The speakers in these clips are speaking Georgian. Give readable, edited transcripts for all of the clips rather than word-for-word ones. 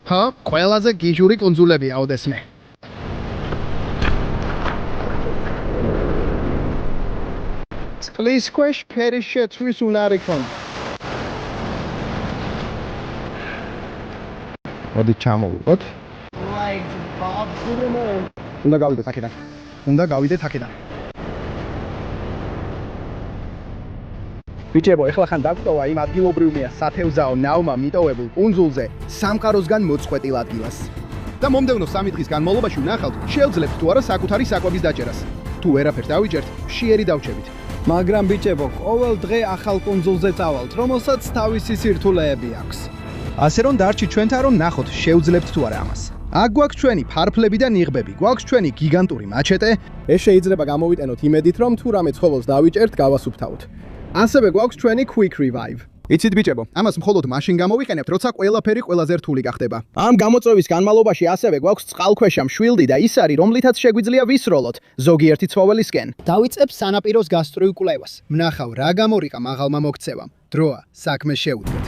ჰა, ყველაზე გიჟური კუნძულებია ოდესმე. წყლის ქვეშ ფერის შეცვლის უნარი ქონდა. მოდი ჩამოვიღოთ. უნდა გავიდეთ აქედან. უნდა გავიდეთ აქედან. ბიჭებო, ეხლა ხან დაგვტოვა იმ ადგილობრივია სათევზაო ნავმა მიტოვებულ კუნძულზე სამყაროსგან მოწყვეტილ ადგილას. და მომდევნო 3 დღის განმავლობაში ვნახავთ, შევძლებთ თუ არა საკუთარი საკვების დაჭერას. თუ ვერაფერს დავიჭერთ, მშიერი დავჩებით. მაგრამ ბიჭებო, ყოველ დღე ახალ კუნძულზე წავალთ, რომელსაც თავისი სირთულეები აქვს. ასე რომ დარჩით ჩვენთან, რომ ნახოთ, შევძლებთ თუ არა ამას. აქ გვაქვს ჩვენი ფარფლები და ნიღბები, გვაქვს ჩვენი გიგანტური მაჩეტე. ეს შეიძლება გამოვიტანოთ იმედით, რომ თუ რამე ცხოველს დავიჭერთ, გავასუფთავოთ. ასევე გვაქვს ჩვენი quick revive. იცით ბიჭებო, ამას მხოლოდ მაშინ გამოვიყენებთ, როცა ყველაფერი ყველაზე რთული გახდება. ამ გამოწვევის განმავლობაში ასევე გვაქვს წყალქვეშა მშვილდი და ის არის, რომლითაც შეგვიძლია ვისროლოთ ზოგიერთი ცხოველისკენ. დავიწყებ სანაპიროს გასწვრივ კვლევას. ვნახავ, რა გამორიყა მაღალმა მოქცევამ. დროა საქმე შეუდგეთ.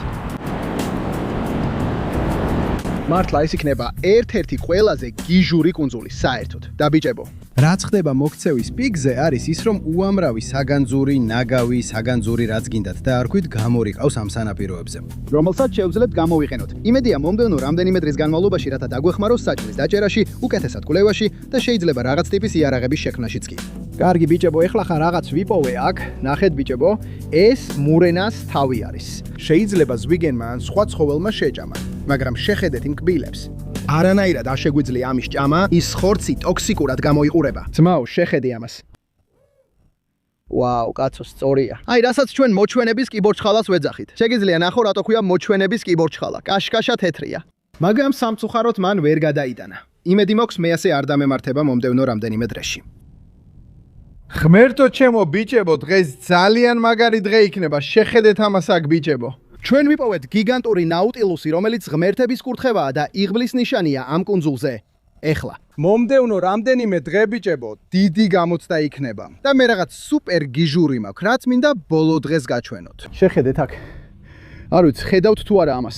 მართლა ეს იქნება ერთ-ერთი ყველაზე გიჟური კუნძული საერთოდ. და ბიჭებო, რაც ხდება მოქცევის პიკზე არის ის, რომ უამრავი საგანძური, ნაგავი, საგანძური რაც გინდათ და არ ქვით გამორიყავს ამ სანაპიროებზე. რომელსაც შევძლებთ გამოვიყენოთ. იმედია მომდევნო რამდენიმე დღის განმავლობაში რათა დაგვეხმაროს საჭმლის დაჭერაში, უკეთესად კვლევაში და შეიძლება რაღაც ტიპის იარაღების შექმნაშიც კი. კარგი ბიჭებო, ეხლა ხარ რაღაც ვიპოვე აქ. ნახეთ ბიჭებო, ეს მურენას თავი არის. შეიძლება ზვიგენმა ან სხვა ცხოველმა შეჭამა, მაგრამ შეხედეთ იმ კბილებს. არანაირად არ შეგვიძლია ამის ჭამა, ის ხორცი ტოქსიკურად გამოიყურება. ძმაო, შეხედე ამას. ვაუ, კაცო, სწორია. აი, რასაც ჩვენ მოჩვენების კიბორჩხალას ვეძახით. შეგიძლია ნახო, რატო ქვია მოჩვენების კიბორჩხალა. კაშკაშა თეთრია. მაგრამ სამწუხაროდ მან ვერ გადაიტანა. იმედი მაქვს მე ასე არ დამემართება მომდევნო რამდენიმე დღეში. ღმერთო ჩემო ბიჭებო, დღეს ძალიან მაგარი დღე იქნება. შეხედეთ ამას აქ ბიჭებო. ჩვენ ვიპოვეთ გიგანტური ნაუტილუსი, რომელიც ღმერთების კურთხევაა და იღბლის ნიშანია ამ კუნძულზე. ეხლა მომდევნო რამდენიმე დღე ბიჭებო, დიდი გამოცდა იქნება. და მე რაღაც სუპერ გიჟური მაქვს, რაც მინდა ბოლო დღეს გაჩვენოთ. შეხედეთ აქ. არ ვიცი, ხედავთ თუ არა ამას.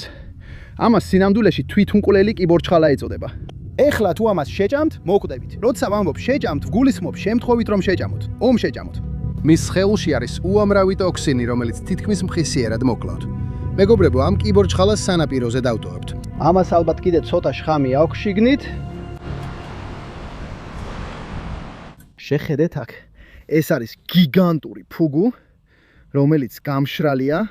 ამას სინამდვილეში თვითმკვლელი კიბორჩხალა ეწოდება. ეხლა თუ ამას შეჭამთ, მოკვდებით. როცა ვამბობ შეჭამთ, ვგულისხმობ შემთხვევით რომ შეჭამოთ. შეჭამოთ. მის სხეულში არის უამრავი ტოქსინი, რომელიც თითქმის მხისიერად მოკლავთ. მეგობრებო, ამ კიბორჩხალას სანაპიროზე დავტოვებთ. ამას ალბათ კიდე ცოტა შხამი აქვს შიგნით. შეხედეთ აქ. ეს არის გიგანტური ფუგუ, რომელიც გამშრალია.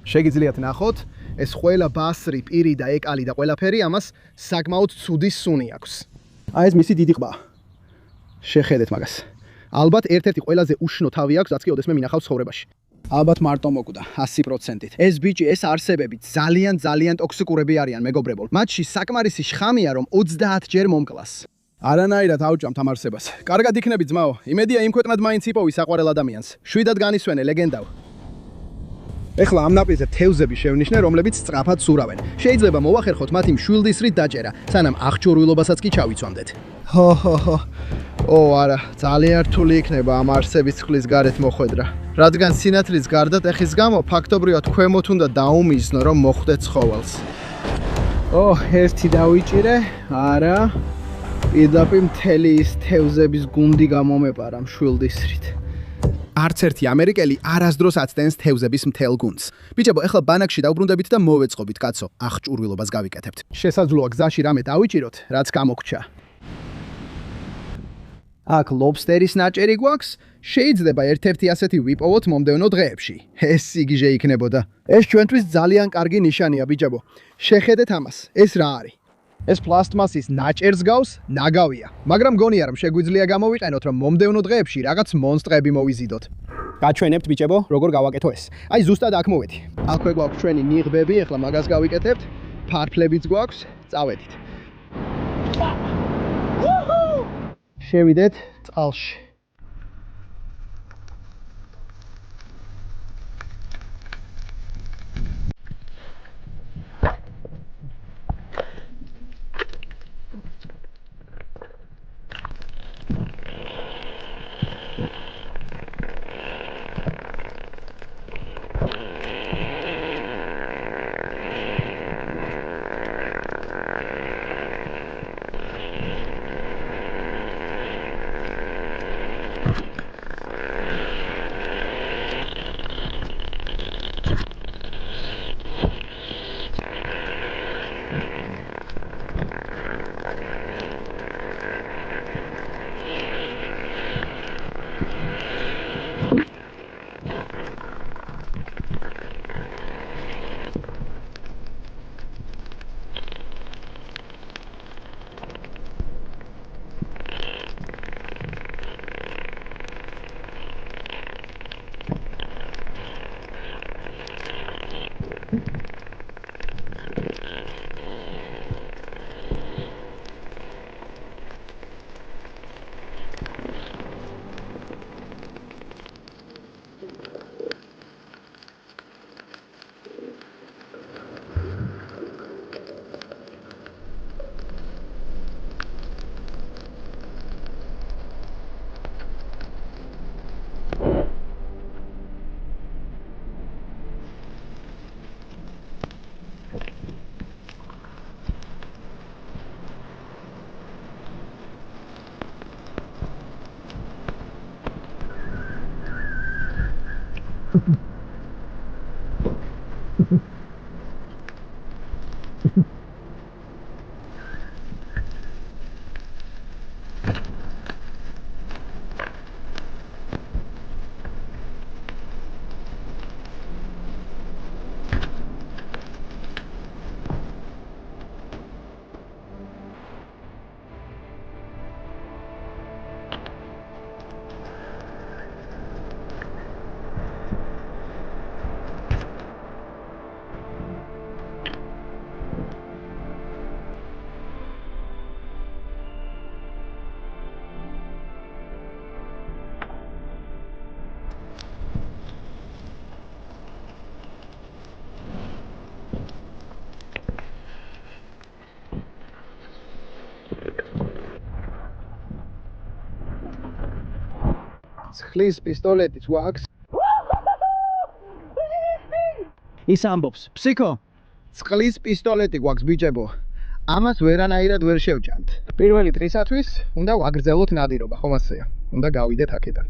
შეგიძლიათ ნახოთ, ეს ყველა ბასრი, პირი და ეკალი და ყველაფერი ამას საკმაოდ ცუდი სუნი აქვს. აი ეს მისი დიდი ყბა. შეხედეთ მაგას. ალბათ ერთ-ერთი ყველაზე უშნო თავი აქვს, რაც კი ოდესმე მინახავს ცხოვრებაში. ალბათ მარტო მოკვდა 100%-ით. ეს ბიჭი, ეს არსებები ძალიან ტოქსიკურები არიან, მეგობრებო. მათში საკმარისი შხამია, რომ 30 ჯერ მომკლას. არანაირად ავჭამთ ამ არსებას. კარგად იქნები ძმაო. იმედია იმ ქვეყნად მაინც იპოვი საყვარელ ადამიანს. შვიდად განისვენე ლეგენდაო. ეხლა ამ ნაპირზე თევზები შევნიშნე, რომლებიც სწრაფად სურავენ. შეიძლება მოვახერხოთ მათი მშვილდის რით დაჭერა, სანამ აღჭურვილობასაც კი ჩავიცვამდეთ. არა, ძალიან რთული იქნება ამ არსების წყლის გარეთ მოხვედრა. რადგან სინათლის გარდა ტეხის გამო ფაქტობრივად ქვემოთ უნდა დაუმიზნო, რომ მოხვდეთ ცხოველს. ერთი დავიჭირე, არა. პირდაპირ მთელი ის თევზების გუნდი გამომეპარა მშვილდის რით. არც ერთი ამერიკელი არასდროს აცდენს თევზების მთელ გუნდს. ბიჭებო, ეხლა ბანაკში დავბრუნდებით და მოვეწყობით, კაცო, აღჭურვილობას გავიკეთებთ. შესაძლოა გზაში რამე დავიჭიროთ, რაც გამოგჩა. აქ ლობსტერის ნაჭერი გვაქვს, შეიძლება ერთ-ერთი ასეთი ვიპოვოთ მომდევნო დღეებში. ეს სიგიჟე იქნებოდა. ეს ჩვენთვის ძალიან კარგი ნიშანია, ბიჭებო. შეხედეთ ამას, ეს რა არის? ეს პლასტმასის ნაჭერს გავს, ნაგავია. მაგრამ გონია რომ შეგვიძლია გამოვიყენოთ, რომ მომდევნო დღეებში რაღაც მონსტრები მოვიზიდოთ. გაჩვენებთ ბიჭებო, როგორ გავაკეთო ეს. აი ზუსტად აქ მოვედი. აქვე გვაქვს ჩვენი ნიღბები, ეხლა მაგას გავიკეთებთ. ფარფლებიც გვაქვს, წავედით. შევიდეთ წყალში. Წყლის პისტოლეტიც გვაქვს. ის ამბობს, ფსიქო. წყლის პისტოლეტი გვაქვს ბიჭებო. ამას ვერანაირად ვერ შევჭამთ. პირველი დღისათვის უნდა ვაგრძელოთ ნადირობა, ხომ ასეა? უნდა გავიდეთ აქედან.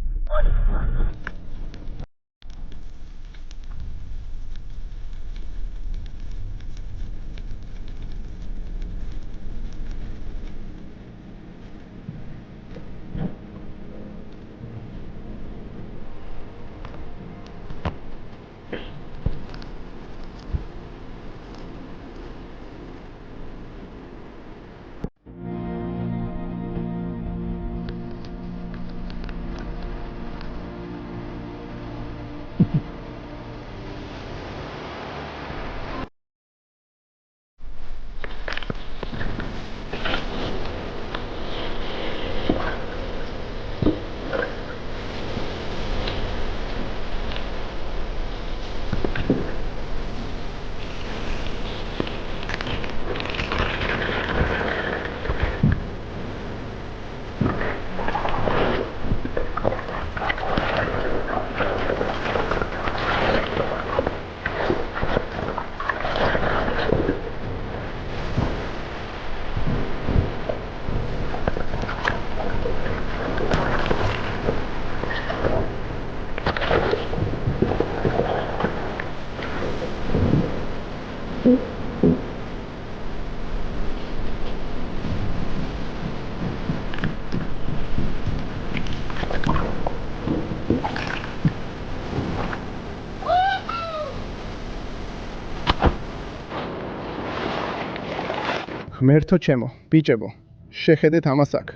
ღმერთო ჩემო, ბიჭებო, შეხედეთ ამას აქ.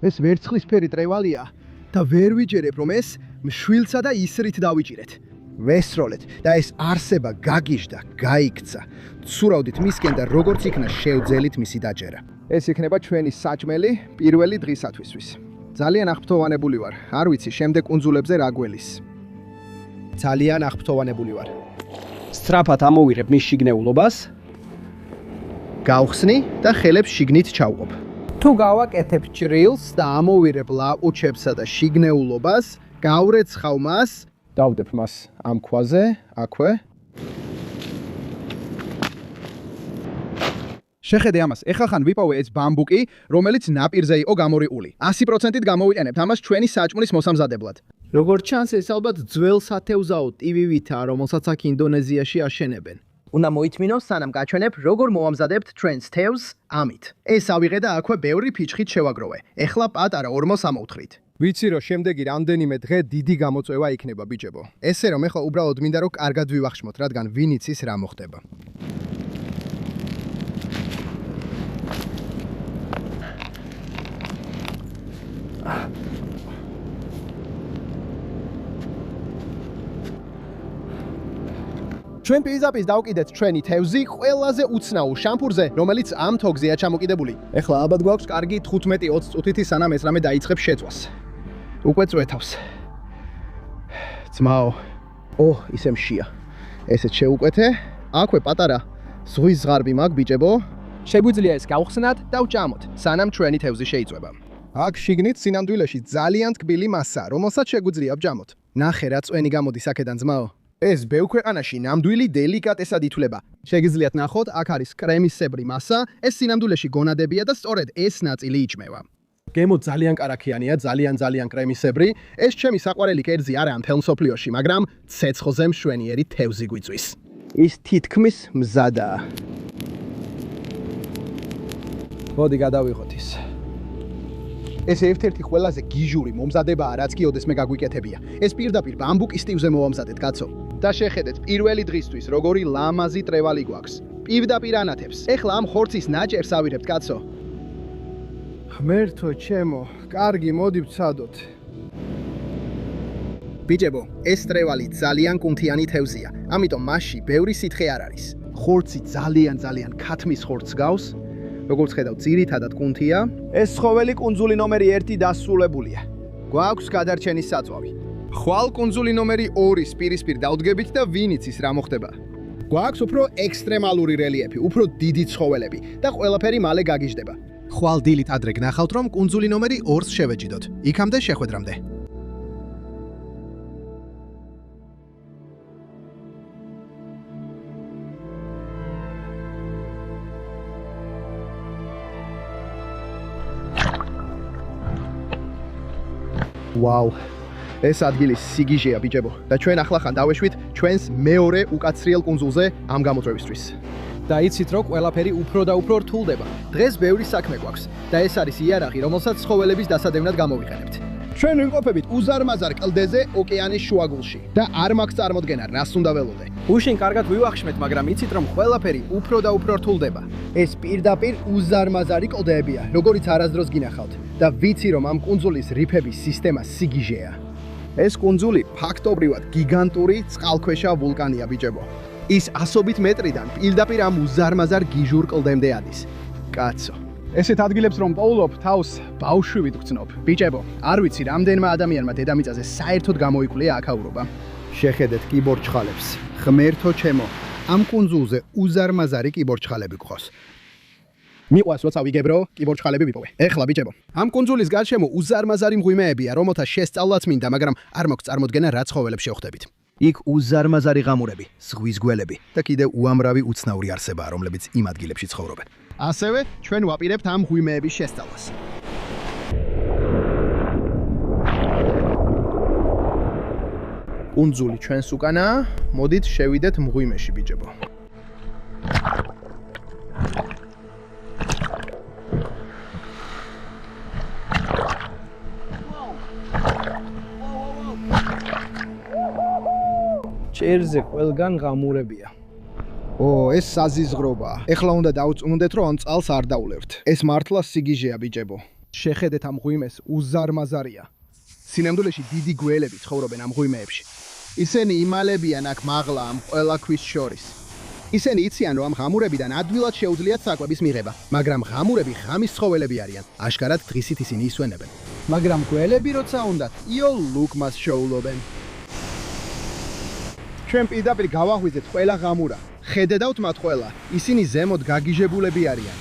ეს ვერცხლისფერი ტრევალია და ვერ ვიჯერებ რომ ეს მშვილსა და ისრით დავიჭირეთ. ვესროლეთ და ეს არსება გაგიჟდა, გაიქცა. ცურავდით მისკენ და როგორც იქნა შევძელით მისი დაჭერა. ეს იქნება ჩვენი საჭმელი პირველი დღისათვისთვის. ძალიან აღფრთოვანებული ვარ. არ ვიცი შემდეგ კუნძულებზე რა გველის. ძალიან აღფრთოვანებული ვარ. სწრაფად ამოვირებ მის შიგნეულობას. გავხსნი და ხელებს შიგნით ჩავყოფ. თუ გავაკეთებ ჭრილს და ამოვირებ ლაყუჩებსა და შიგნეულობას, გავრეცხავ მას, დავდებ მას ამ ქვაზე, აქვე. შეხედე ამას, ეხლა ხან ვიპოვე ეს ბამბუკი, რომელიც ნაპირზე იყო გამორიყული. 100%-ით გამოვიყენებთ ამას ჩვენი საჭმლის მოსამზადებლად. როგორც ჩანს, ეს ალბათ ძველ სათევზაო ტივივითა, რომელსაც აქ ინდონეზიაში აშენებენ. უნდა მოითმინო, სანამ გაჩვენებ, როგორ მოვამზადებთ ჩვენს თევზს ამით. ეს ავიღე და აქვე ბევრი ფიჩხით შევაგროვე. ეხლა პატარა ორმოს ამოვთხრით. ვიცი რომ შემდეგი რამდენიმე დღე დიდი გამოწვევა იქნება ბიჭებო. ესე რომ ეხლა უბრალოდ მინდა რომ კარგად ვივახშმოთ, რადგან ვინ იცის რა მოხდება. ჩვენ პირდაპირ დავკიდეთ ჩვენი თევზი ყველაზე უცნაურ შამპურზე, რომელიც ამ თოგზეა ჩამოკიდებული. ეხლა ალბათ გვაქვს კარგი 15-20 წუთითი სანამ ეს რამე დაიწყებს შეწვას. უკვე წვეთავს. ძმაო. ისე მშია. ესეც შეუკვეთე. აქვე პატარა ზღვის ზღარბი მაქვს ბიჭებო. შეგვიძლია ეს გავხსნათ და ვჭამოთ, სანამ ჩვენი თევზი შეიწვება. აქ შიგნით სინამდვილეში ძალიან თბილი მასა, რომელსაც შეგვიძლია ვჭამოთ. ნახე რა წვენი გამოდის აქედან ძმაო. ეს ბევრ ქვეყანაში ნამდვილი დელიკატესად ითვლება. შეგიძლიათ ნახოთ, აქ არის კრემისებრი მასა, ეს სინამდვილეში გონადებია და სწორედ ეს ნაწილი იჭმევა. გემო ძალიან კარაქიანია, ძალიან კრემისებრი. ეს ჩემი საყვარელი კერძი არაა მთელ მსოფლიოში, მაგრამ ცეცხლზე მშვენიერი თევზი გვიწვის. ის თითქმის მზადაა. მოდი გადავიღოთ ის. ეს ერთ-ერთი ყველაზე გიჟური მომზადებაა, რაც კიდევ მე გაგვიკეთებია. ეს პირდაპირ ბამბუკის ტივზე მოვამზადეთ, კაცო. და შეხედეთ, პირველი დღისთვის როგორი ლამაზი ტრევალი გვაქვს. პირდაპირ ანათებს. ეხლა ამ ხორცის ნაჭერს ავირებთ, კაცო. ღმერთო ჩემო, კარგი, მოდი ვცადოთ. ბიჭებო, ეს ტრევალი ძალიან კუნთიანი თევზია, ამიტომ მასში ბევრი სითხე არ არის. ხორცი ძალიან ქათმის ხორცს გავს. როგორც ხედავთ, ძირითადად კუნთია. ეს ცხოველი კუნძული ნომერი 1 დასრულებულია. გვაქვს გადარჩენის საწვავი. ხვალ კუნძული ნომერი 2-ის პირისპირ დავდგებით და ვინ იცის რა მოხდება. გვაქვს უფრო ექსტრემალური რელიეფი, უფრო დიდი ცხოველები და ყველაფერი მალე გაგიჟდება. ხვალ დილით ადრე გნახავთ, რომ კუნძული ნომერი 2-ს შევეჯიდოთ. იქამდე შეხვედრამდე. ვაუ. ეს ადგილი სიგიჟეა ბიჭებო და ჩვენ ახლახან დავეშვით ჩვენს მეორე უკაცრიელ კუნძულზე ამ გამოწვევისთვის. და იცით რომ ყველაფერი უფრო და უფრო რთულდება. დღეს ბევრი საქმე გვაქვს და ეს არის იარაღი, რომელსაც ცხოველების დასადევნად გამოვიყენებთ. ჩვენ ვიმყოფებით უზარმაზარ კლდეზე ოკეანის შუაგულში და არ მაქვს წარმოდგენა რას უნდა ველოდე. უშინ კარგად ვივახშმეთ, მაგრამ იცით რომ ყველაფერი უფრო და უფრო რთულდება. ეს პირდაპირ უზარმაზარი კლდეებია, როგორიც არასდროს გინახავთ და ვიცი რომ ამ კუნძულის რიფების სისტემა სიგიჟეა. ეს კუნძული ფაქტობრივად გიგანტური წყალქვეშა ვულკანია ბიჭებო. ის ასობით მეტრიდან პირდაპირ ამ უზარმაზარ გიჟურ კლდემდე ადის. კაცო. ესეთ ადგილებს რომ პოულობ, თავს ბავშვივით ვგრძნობ. ბიჭებო, არ ვიცი რამდენმა ადამიანმა დედამიწაზე საერთოდ გამოიკვლია აქაურობა. შეხედეთ კიბორჩხალებს. ღმერთო ჩემო, ამ კუნძულზე უზარმაზარი კიბორჩხალები გყავს. მიყვარს როცა ვიგებრო, კიბორჩხალები ვიპოვე. ეხლა ბიჭებო, ამ კუნძულის გარშემო უზარმაზარი მღვიმეებია, რომელთა შესწავლაც მინდა, მაგრამ არ მაქვს წარმოდგენა რა ცხოველებს შევხვდებით. იქ უზარმაზარი ღამურები, ზღვის გველები და კიდევ უამრავი უცნაური არსებაა, რომლებიც იმ ადგილებში ცხოვრობენ. ასევე ჩვენ ვაპირებთ ამ მღვიმეების შესწავლას. კუნძული ჩვენს უკანაა, მოდით შევიდეთ მღვიმეში ბიჭებო. ჭერზე ყველგან ღამურებია. ეს საზიზღრობაა. ეხლა უნდა დავწუნდეთ, რომ ამ წყალს არ დაულევთ. ეს მართლა სიგიჟეა ბიჭებო. შეხედეთ ამ მღვიმეს, უზარმაზარია. სინამდვილეში დიდი გველები ცხოვრობენ ამ მღვიმეებში. ისინი იმალებიან აქ მაღლა ამ ყველა ქვის შორის. ისინი იციან, რომ ამ ღამურებიდან ადვილად შეუძლიათ საკვების მიღება, მაგრამ ღამურები ღამის ცხოველები არიან. აშკარად დღისით ისინი ისვენებენ. მაგრამ გველები როცა უნდათ, იო ლუკმას შოულობენ. ჩვენ პირდაპირ გავაღვიძეთ ყველა ღამურა. ხედავთ მათ ყველა, ისინი ზემოთ გაგიჟებულები არიან.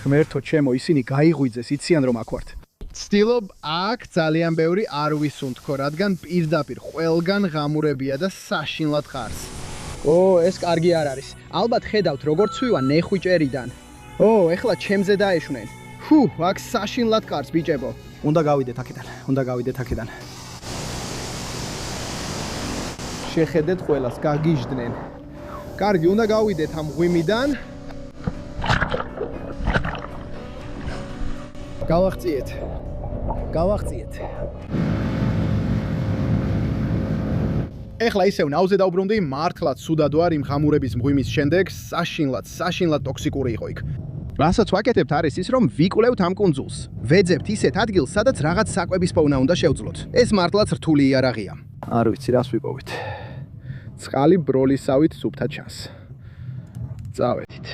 ღმერთო ჩემო, ისინი გაიღვიძეს, იციან რომ აქ ვართ. ცდილობ აქ ძალიან ბევრი არ ვისუნთქო, რადგან პირდაპირ ყველგან ღამურებია და საშინლად ხარს. ეს კარგი არ არის. ალბათ ხედავთ როგორ ცვივა ნეხვი ჭერიდან. ეხლა ჩემზე დაეშვნენ. აქ საშინლად ხარს ბიჭებო. უნდა გავიდეთ აქედან. შეხედეთ ყველას, გაგიჟდნენ. კარგი, უნდა გავიდეთ ამ ღვიმიდან. გავახციეთ. ეხლა ისევ ნავზე დავბრუნდი, მართლაც ცუდად ვარ იმ ღამურების მღვიმის შემდეგ, საშინლად ტოქსიკური იყო იქ. რასაც ვაკეთებთ არის ის, რომ ვიკვლევთ ამ კუნძულს. ვეძებთ ისეთ ადგილს, სადაც რაღაც საკვების პოვნა უნდა შევძლოთ. ეს მართლაც რთული იარაღია. არ ვიცი, რას ვიპოვეთ. წყალი ბროლისავით სუფთად ჩანს. წავედით.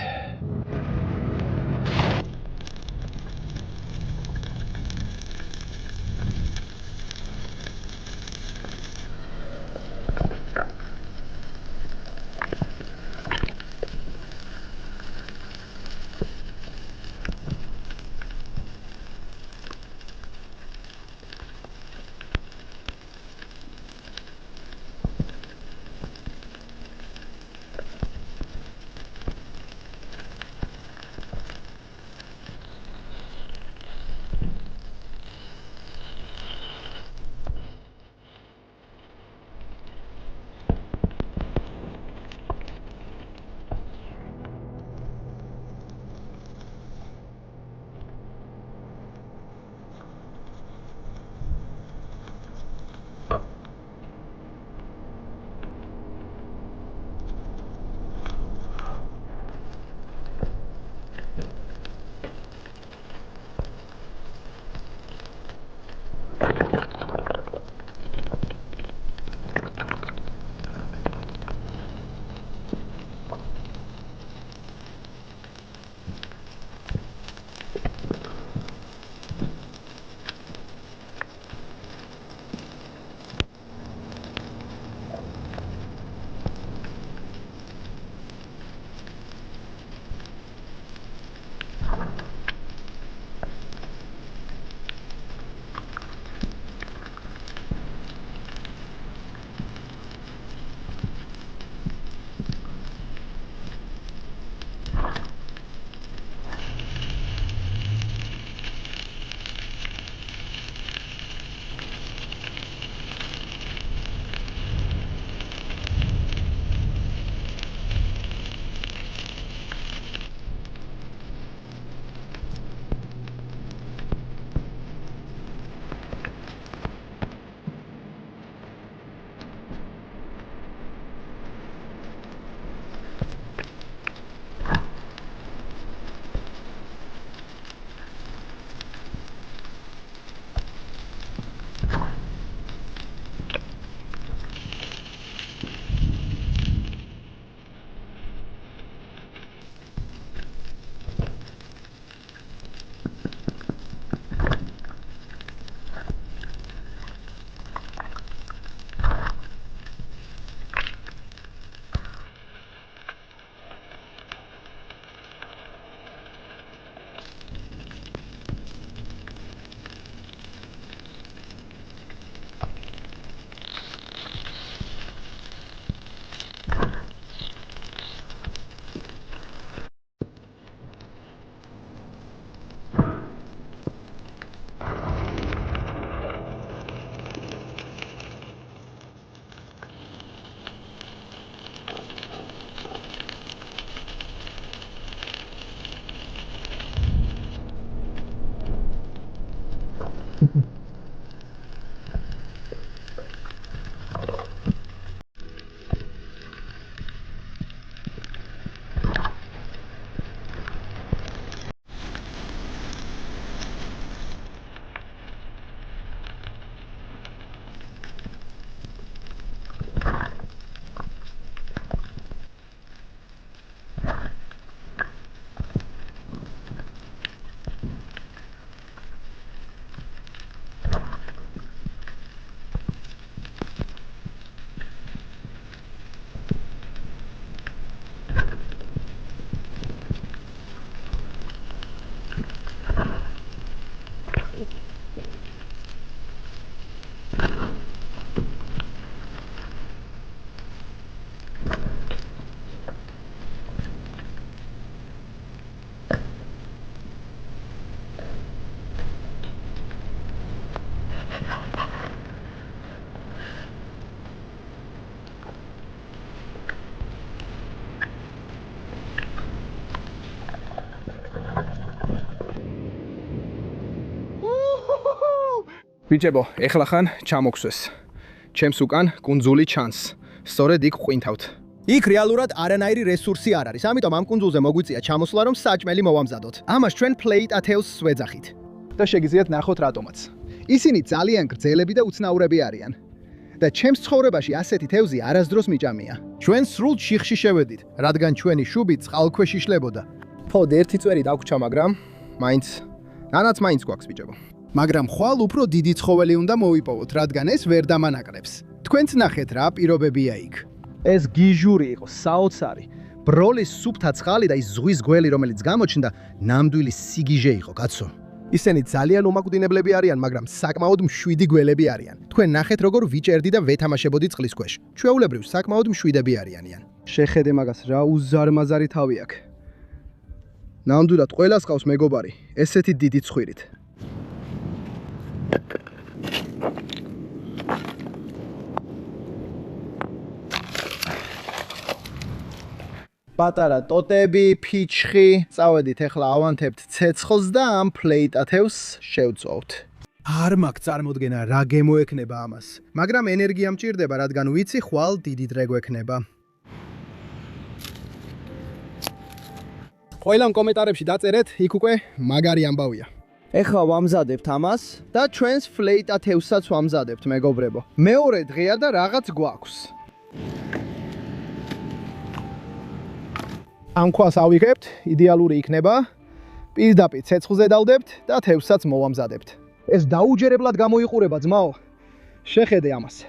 ბიჭებო, ეხლა ხან ჩამოგსვეს. ჩემს უკან კუნძული ჩანს. სწორედ იქ ყვინთავთ. იქ რეალურად არანაირი რესურსი არ არის. ამიტომ ამ კუნძულზე მოგვიწია ჩამოსვლა, რომ საჭმელი მოვამზადოთ. ამას ჩვენ Plate Atel's-ს ვეძახით. და შეგიძლიათ ნახოთ რატომაც. ისინი ძალიან გრძელები და უცნაურები არიან. და ჩემს ცხოვრებაში ასეთი თევზი არასდროს მიჭამია. ჩვენ სრულ შიხში შევედით, რადგან ჩვენი შუბი წყალქვეშ იშლებოდა. ფოდ ერთი წვერი დაგვრჩა, მაგრამ მაინც გვაქვს ბიჭებო. მაგრამ ხვალ უფრო დიდი ცხოველი უნდა მოვიპოვოთ, რადგან ეს ვერ დამანაკრებს. თქვენც ნახეთ რა პირობებია იქ. ეს გიჟური იყო, საოცარი. ბროლის სუფთა ცხალი და ის ზღვის გველი, რომელიც გამოჩნდა, ნამდვილი სიგიჟე იყო, კაცო. ისინი ძალიან უმაკვდინებლები არიან, მაგრამ საკმაოდ მშვიდი გველები არიან. თქვენ ნახეთ, როგორ ვიჭერდი და ვეთამაშებოდი წყლის ქვეშ. ჩვეულებრივ საკმაოდ მშვიდები არიანიან. შეხედე მაგას, რა უზარმაზარი თავი აქვს. ნამდვილად ყველას ყავს მეგობარი, ესეთი დიდი ცხვირით. პატარა ტოტები, ფიჩხი, წავედით ახლა ავანთებთ ცეცხლს და ამ Plate Atel's-ს შევწოვთ. არ მაქვს წარმოდგენა რა გემოექნება ამას, მაგრამ ენერგია მჭირდება, რადგან ვიცი ხვალ დიდი დღე გვექნება. ყველამ კომენტარებში დაწერეთ, იქ უკვე მაგარი ამბავია. ეხლა ვამზადებთ ამას და ჩვენს Plate Atel's-საც ვამზადებთ, მეგობრებო. მეორე დღეა და რაღაც გვაქვს. ამ ქვას ავიღებთ, იდეალური იქნება. პირდაპირ ცეცხლზე დავდებთ და თევზსაც მოვამზადებთ. ეს დაუჯერებლად გამოიყურება, ძმაო. შეხედე ამას.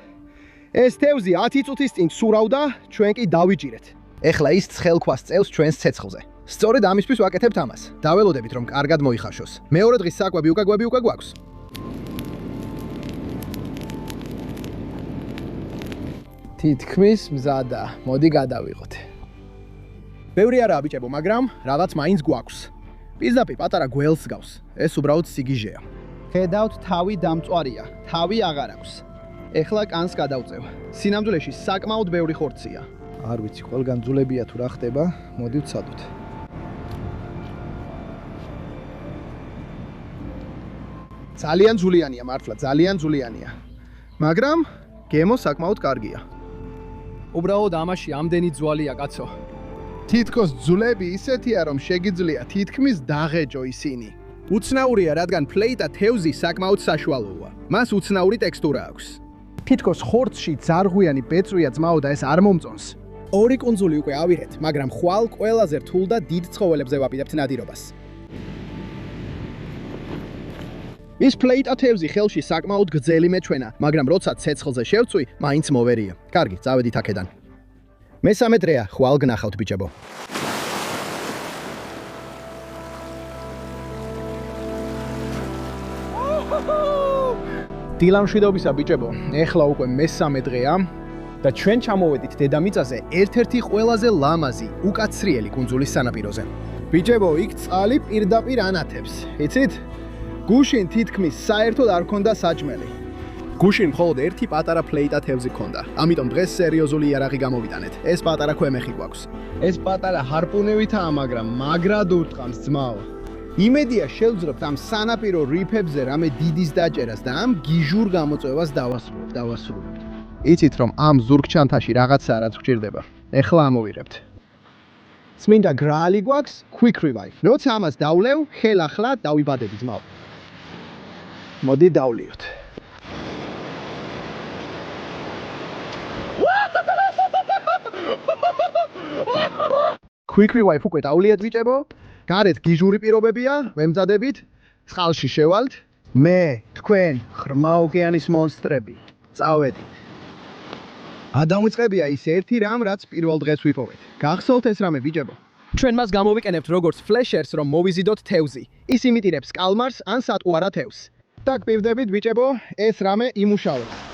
ეს თევზი 10 წუთის წინ სურავდა, ჩვენ კი დავიჭირეთ. ეხლა ის ცხელქვას წევს ჩვენს ცეცხლზე. სწორედ ამისთვის ვაკეთებთ ამას. დაველოდებით, რომ კარგად მოიხარშოს. მეორე დღის საკვები უკვე გვაქვს. თითქმის მზადა. მოდი გადავიღოთ. ბევრი არაა ბიჭებო, მაგრამ რაღაც მაინც გვაქვს. პირდაპირ პატარა გველს გავს. ეს უბრალოდ სიგიჟეა. ხედავთ, თავი დამწვარია, თავი აღარ აქვს. ეხლა კანს გადავწევ. სინამდვილეში საკმაოდ ბევრი ხორცია. არ ვიცი, ყველგან ძულებია თუ რა ხდება, მოდი ვცადოთ. ძალიან ძულიანია, მართლა, ძალიან ძულიანია. მაგრამ გემო საკმაოდ კარგია. უბრალოდ ამაში ამდენი ძვალია, კაცო. თითქოს ძულები ისეთია, რომ შეგიძლია თითქმის დაღეჯო ისინი. უცნაურია, რადგან Plate Atel's საკმაოდ საშუალოა. მას უცნაური ტექსტურა აქვს. თითქოს ხორცში ძარღვიანი ბეწვია, ძმაო, და ეს არ მომწონს. ორი კუნძული უკვე ავიღეთ, მაგრამ ხვალ ყველაზე რთულ და დიდ ცხოველებზე ვაპირებთ ნადირობას. ის Plate Atel's ხელში საკმაოდ გრძელი მეჩვენა, მაგრამ როცა ცეცხლზე შევწვი, მაინც მოვერია. კარგი, წავედით აქედან. მესამე დღეა, ხვალ გნახავთ ბიჭებო. დილამშვიდობისა ბიჭებო, ეხლა უკვე მესამე დღეა და ჩვენ ჩამოვედით დედამიწაზე ერთ-ერთი ყველაზე ლამაზი, უკაცრიელი კუნძულის სანაპიროზე. ბიჭებო, იქ წყალი პირდაპირ ანათებს. იცით? გუშინ თითქმის საერთოდ არ ქონდა საჭმელი. გუშინ მხოლოდ ერთი პატარა Plate Atel's ქონდა. ამიტომ დღეს სერიოზული იარაღი გამოვიტანეთ. ეს პატარა ქვემეხი გვაქვს. ეს პატარა ჰარპუნევითაა, მაგრამ მაგრად ურტყამს, ძმაო. იმედია შევძლებთ ამ სანაპირო რიფებზე რამე დიდის დაჭერას და ამ გიჟურ გამოწვევას დავასრულებთ. იცით რომ ამ ზურგჩანთაში რაღაცა რაც გვჭირდება. ეხლა ამოვიღებთ. წმინდა გრალი გვაქვს, Quick Revive. როცა ამას დავლევ, ხელახლა დავიბადები, ძმაო. მოდი დავლიოთ. Quick Revive უკვე დავლიეთ ბიჭებო. გარეთ გიჟური პირობებია, ვემზადებით, წყალში შევალთ. მე, თქვენ, ღრმა ოკეანის მონსტრები. წავედით. ადამიანებია ის ერთი რამ, რაც პირველ დღეს ვიპოვეთ. გახსოვთ ეს რამე ბიჭებო? ჩვენ მას გამოვიყენებთ როგორც ფლეშერს, რომ მოვიზიდოთ თევზი. ის იმიტირებს კალმარს ან სატყუარა თევზს. და გპირდებით ბიჭებო, ეს რამე იმუშავებს.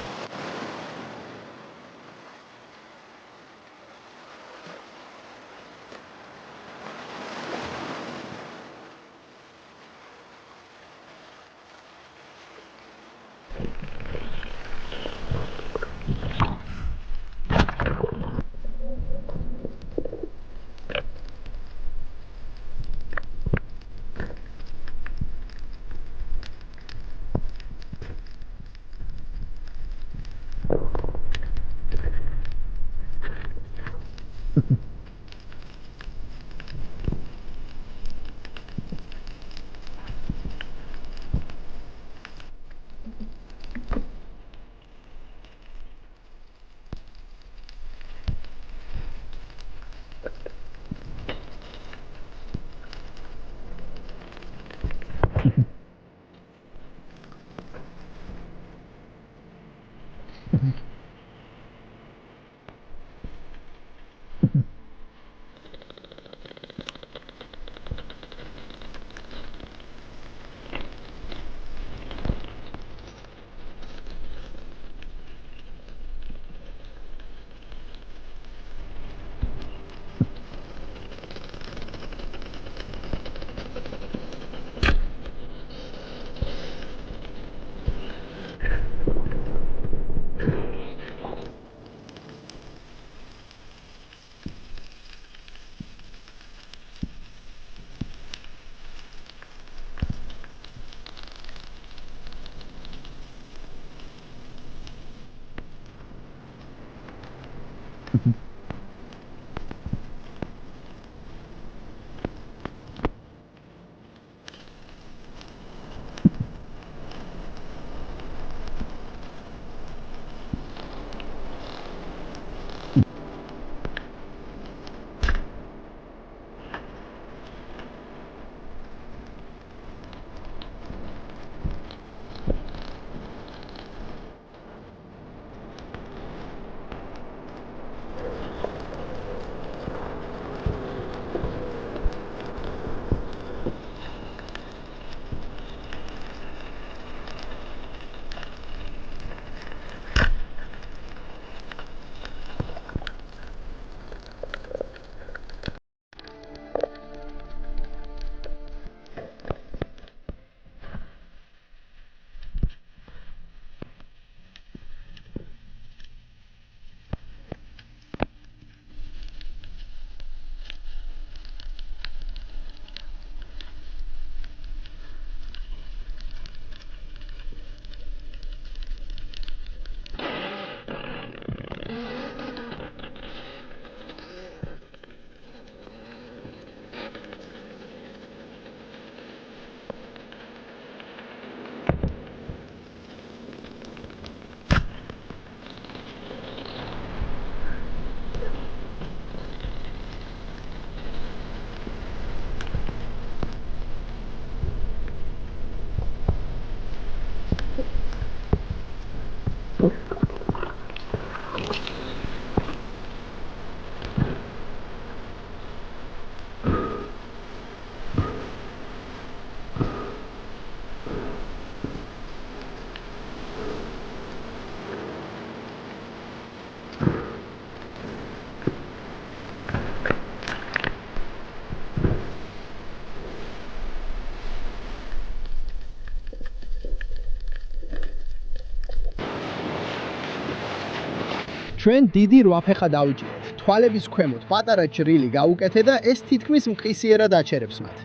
ჩვენ დიდი რვაფეხა დავიჭირეთ. თვალების ქვემოთ პატარა ჭრილი გაუკეთე და ეს თითქმის მყისიერად აჩერებს მათ.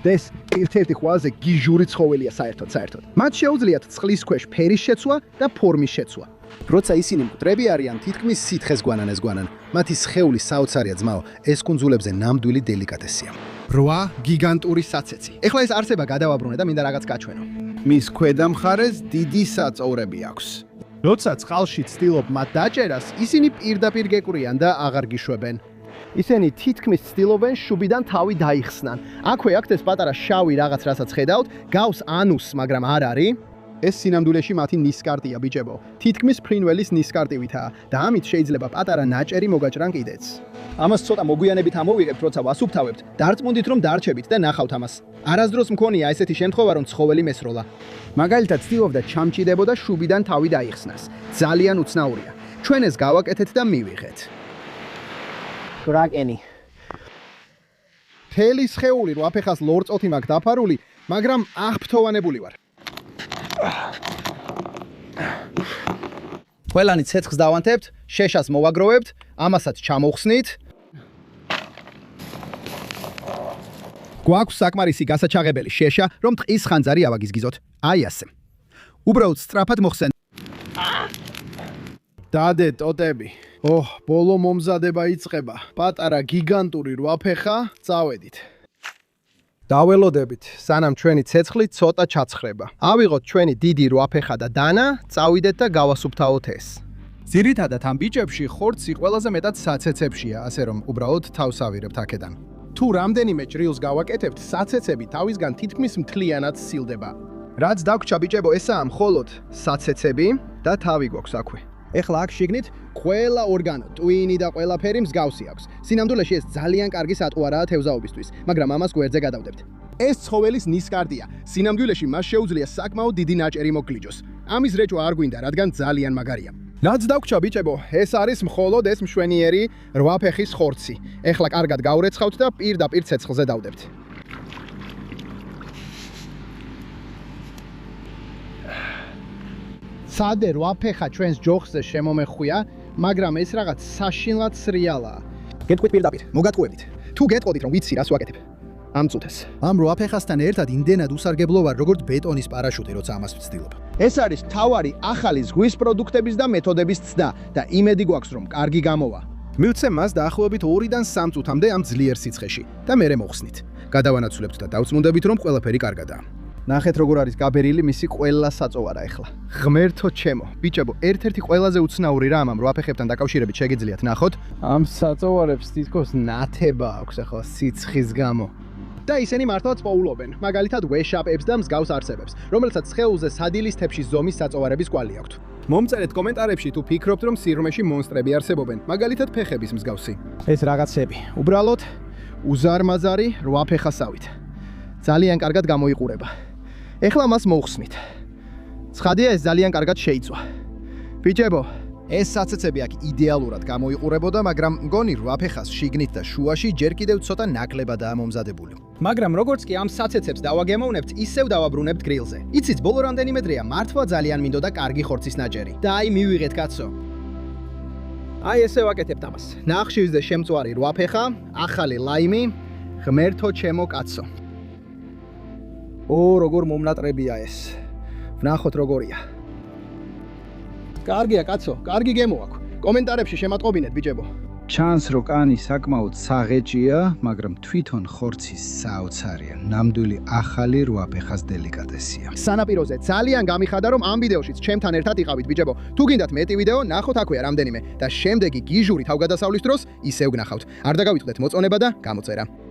ეს ერთ-ერთი ყველაზე გიჟური ცხოველია საერთოდ. მათ შეუძლიათ წყლის ქვეშ ფერის შეცვლა და ფორმის შეცვლა. როცა ისინი მკვდრები არიან, თითქმის სითხეს გვანან. მათი სხეული საოცარია ძმაო, ეს კუნძულებზე ნამდვილი დელიკატესია. რვა გიგანტური საცეცი. ეხლა ეს არსება გადავაბრუნე და მინდა რაღაც გაჩვენო. მის ქვედა მხარეს დიდი საწოვრები აქვს. როცა წყალში ცდილობ მათ დაჭერას, ისინი პირდაპირ გეკვრიან და აღარ გიშვებენ. ისინი თითქმის ცდილობენ შუბიდან თავი დაიხსნან. აქვე აქ ეს პატარა შავი რაღაც, რასაც ხედავთ, გავს ანუსს, მაგრამ არ არის. ეს სინამდვილეში მათი ნისკარტია, ბიჭებო. თითქმის ფრინველის ნისკარტივითაა და ამით შეიძლება პატარა ნაჭერი მოგაჭრან კიდეც. ამას ცოტა მოგვიანებით ამოვიღებთ, როცა ვასუფთავებთ. დარწმუნდით, რომ დარჩებით და ნახავთ ამას. არასდროს მქონია ესეთი შემთხვევა, რომ ცხოველი მესროლა. მაგალითად, ცდილობდა ჩამჭიდებოდა შუბიდან თავი დაიხსნას. ძალიან უცნაურია. ჩვენ ეს გავაკეთეთ და მივიღეთ. კრაკენი. მთელი სხეული რვაფეხას ლორწოთი მაქვს დაფარული, მაგრამ აღფრთოვანებული ვარ. ყველანი ცეცხლს დავანთებთ, შეშას მოვაგროვებთ, ამასაც ჩამოვხსნით. გვაქვს საკმარისი გასაჩაღებელი შეშა, რომ ტყის ხანძარი ავაგიზგიზოთ. აი ასე. უბრალოდ სწრაფად მოხსენ. დადე ტოტები. ბოლო მომზადება იწყება. პატარა გიგანტური რვაფეხა, წავედით. დაველოდებით, სანამ ჩვენი ცეცხლი ცოტა ჩაცხრება. ავიღოთ ჩვენი დიდი რვაფეხა და დანა, წავიდეთ და გავასუფთავოთ ეს. ძირითადად ამ ბიჭებში ხორცი ყველაზე მეტად საცეცებშია, ასე რომ უბრალოდ თავს ავირებთ აქედან. თუ რამდენიმე ჭრილს გავაკეთებთ, საცეცები თავისგან თითქმის მთლიანად სცილდება. რაც დაგვრჩა ბიჭებო, ესაა მხოლოდ საცეცები და თავი გვაქვს აქვე. ეხლა აქ შიგნით ყველა ორგანო, ტვინი და ყველაფერი მსგავსი აქვს. სინამდვილეში ეს ძალიან კარგი სატყუარაა თევზაობისთვის, მაგრამ ამას გვერდზე გადავდებთ. ეს ცხოველის ნისკარტია. სინამდვილეში მას შეუძლია საკმაოდ დიდი ნაჭერი მოგლიჯოს. ამის რეჭვა არ გვინდა, რადგან ძალიან მაგარია. რაც დაგვრჩა ბიჭებო, ეს არის მხოლოდ ეს მშვენიერი 8 ფეხის ხორცი. ეხლა კარგად გავრეცხავთ და პირდაპირ ცეცხლზე დავდებთ. სადე 8 ფეხა ჩვენს ჯოხზე შემომეხვია, მაგრამ ეს რაღაც საშინლად სრიალაა. გეტყვით პირდაპირ, მოგატყუებით. თუ გეტყოდით რომ ვიცი რას ვაკეთებ. ამ წუთეს. ამ 8 ფეხასთან ერთად იმდენად უსარგებლო ვარ, როგორც ბეტონის პარაშუტი, როცა ამას ვცდილობ. ეს არის თავარი ახალი ზღვის პროდუქტების და მეთოდების ცდა და იმედი გვაქვს რომ კარგი გამოვა. მივცემ მას დაახლოებით 2-დან 3 წუთამდე ამ ძლიერ სიცხეში და მერე მოხსნით. გადავანაცვლებთ და დავწმუნდებით რომ ყველაფერი კარგადაა. ნახეთ როგორ არის გაბერილი მისი ყველა საწოვარა ეხლა. ღმერთო ჩემო, ბიჭებო, ერთ-ერთი ყველაზე უცნაური რამ ამ 8 ფეხებთან დაკავშირებით შეგიძლიათ ნახოთ. ამ საწოვარებს თითქოს ნათება აქვს ახლა სიცხის გამო. და ისინი მართლაც პოულობენ, მაგალითად ვეშაპებს და მსგავს არსებებს, რომელსაც სხეულზე სადილის თეფში ზომის საწოვარების კვალი აქვთ. მომწერეთ კომენტარებში თუ ფიქრობთ რომ სიღრმეში მონსტრები არსებობენ, მაგალითად ფეხების მსგავსი. ეს რაღაცები, უბრალოდ უზარმაზარი 8 ფეხასავით. ძალიან კარგად გამოიყურება. ეხლა მას მოხსნით. ცხადია ეს ძალიან კარგად შეიცვა. ბიჭებო, ეს საცეცები აქ იდეალურად გამოიყურებოდა, მაგრამ მგონი 8 ფეხას შიგნით და შუაში ჯერ კიდევ ცოტა ნაკლებადაა მომზადებული. მაგრამ როგორც კი ამ საცეცებს დავაგემოვნებთ, ისევ დავაბრუნებთ გრილზე. იცით, ბოლო რამდენიმე დღეა მართლა ძალიან მინდოდა კარგი ხორცის ნაჭერი. და აი მივიღეთ კაცო. აი ესე ვაკეთებთ ამას. ნახშირზე შემწვარი 8 ფეხა, ახალი ლაიმი, ღმერთო ჩემო კაცო. როგორ მომნატრებია ეს. ვნახოთ როგორია. კარგია კაცო, კარგი გემო აქვს. კომენტარებში შემატყობინეთ ბიჭებო. ჩანს რომ კანი საკმაოდ საღეჭია, მაგრამ თვითონ ხორცის საოცარია. ნამდვილი ახალი 8 ფეხას დელიკატესია. სანაპიროზე ძალიან გამიხადა რომ ამ ვიდეოშიც ჩემთან ერთად იყავით ბიჭებო. თუ გინდათ მეტი ვიდეო, ნახოთ აქვეა რამდენიმე და შემდეგი გიჟური თავგადასავლის დროს ისევ გნახავთ. არ დაგავიწყდეთ მოწონება და გამოწერა.